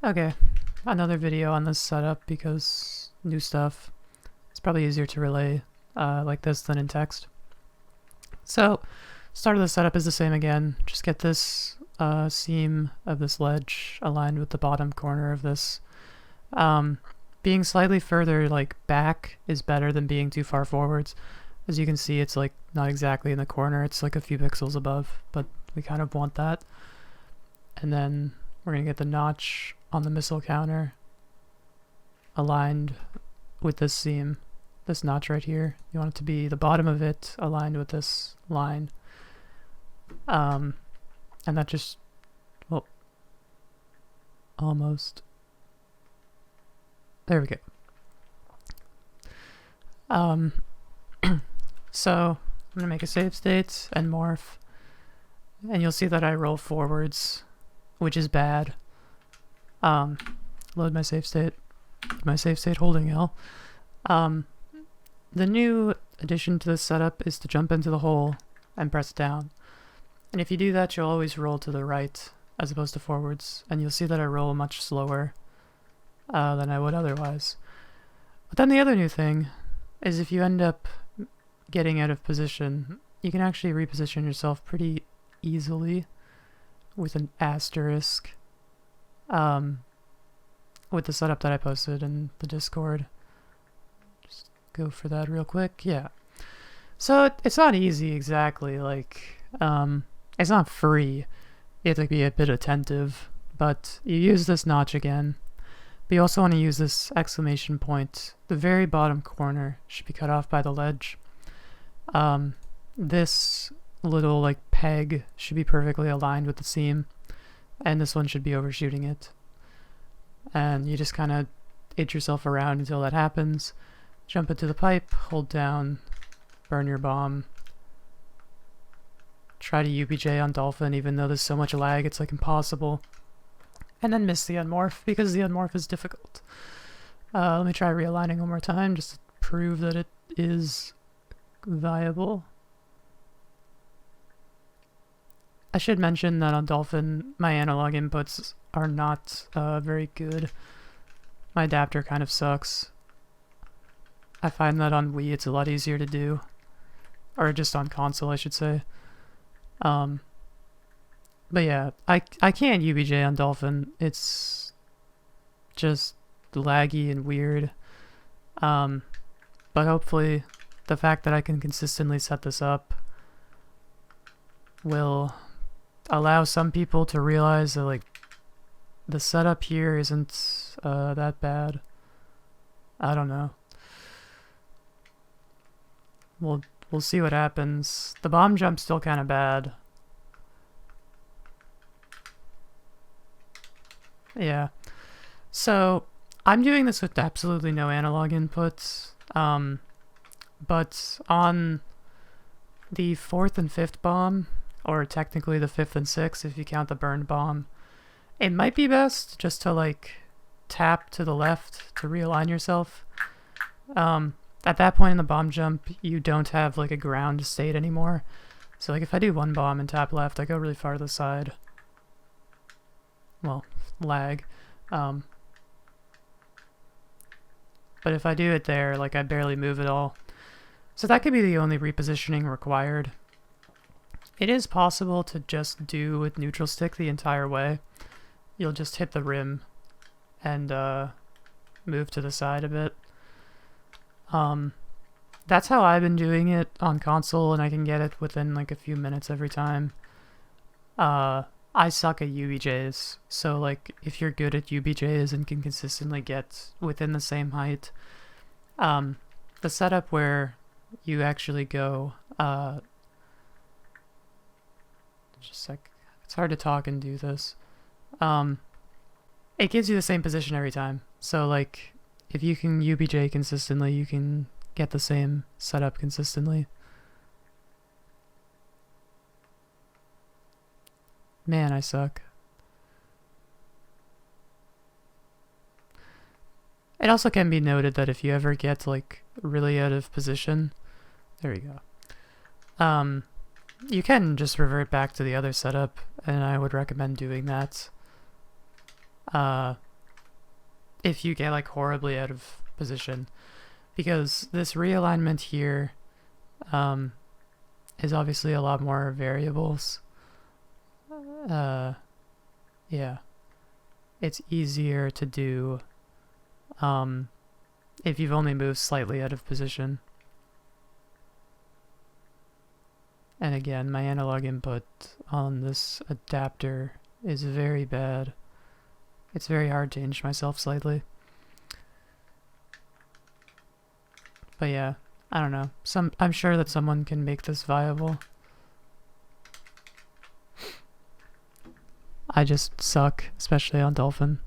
Okay, another video on this setup because new stuff. It's probably easier to relay like this than in text. So, start of the setup is the same again. Just get this seam of this ledge aligned with the bottom corner of this. Being slightly further like back is better than being too far forwards. As you can see, it's like not exactly in the corner, it's like a few pixels above, but we kind of want that. And then we're going to get the notch on the missile counter aligned with this seam, this notch right here. You want it to be the bottom of it aligned with this line. And that just, well, almost. There we go. So I'm going to make a save state and morph, and you'll see that I roll forwards, which is bad. Load my save state holding L. The new addition to this setup is to jump into the hole and press down. And if you do that, you'll always roll to the right as opposed to forwards, and you'll see that I roll much slower than I would otherwise. But then the other new thing is if you end up getting out of position, you can actually reposition yourself pretty easily with an asterisk with the setup that I posted in the Discord. Just go for that real quick. Yeah. So it's not easy exactly, like, it's not free. You have to be a bit attentive, but you use this notch again. But you also want to use this exclamation point. The very bottom corner should be cut off by the ledge. This little like peg should be perfectly aligned with the seam, and this one should be overshooting it. And you just kind of itch yourself around until that happens. Jump into the pipe, hold down, burn your bomb. Try to UBJ on Dolphin, even though there's so much lag, it's like impossible. And then miss the unmorph, because the unmorph is difficult. Let me try realigning one more time, just to prove that it is viable. I should mention that on Dolphin, my analog inputs are not very good. My adapter kind of sucks. I find that on Wii it's a lot easier to do. Or just on console, I should say. But yeah, I can't UBJ on Dolphin. It's just laggy and weird. But hopefully the fact that I can consistently set this up will allow some people to realize that like the setup here isn't that bad. I don't know. We'll see what happens. The bomb jump's still kind of bad. Yeah. So I'm doing this with absolutely no analog inputs. But on the 4th and 5th bomb, or technically the 5th and 6th if you count the burned bomb, it might be best just to like tap to the left to realign yourself. At that point in the bomb jump, you don't have like a ground state anymore. So like if I do one bomb and tap left, I go really far to the side. Well, lag. But if I do it there, like I barely move at all. So that could be the only repositioning required. It is possible to just do with neutral stick the entire way. You'll just hit the rim and move to the side a bit. That's how I've been doing it on console, and I can get it within like a few minutes every time. I suck at UBJs, so like if you're good at UBJs and can consistently get within the same height, the setup where you actually go, just a sec, it's hard to talk and do this. It gives you the same position every time. So like if you can UBJ consistently, you can get the same setup consistently. Man, I suck. It also can be noted that if you ever get like really out of position, there you go. You can just revert back to the other setup, and I would recommend doing that. if you get like horribly out of position, because this realignment here is obviously a lot more variables. Yeah, it's easier to do if you've only moved slightly out of position. And again, my analog input on this adapter is very bad. It's very hard to inch myself slightly. But yeah, I don't know. I'm sure that someone can make this viable. I just suck, especially on Dolphin.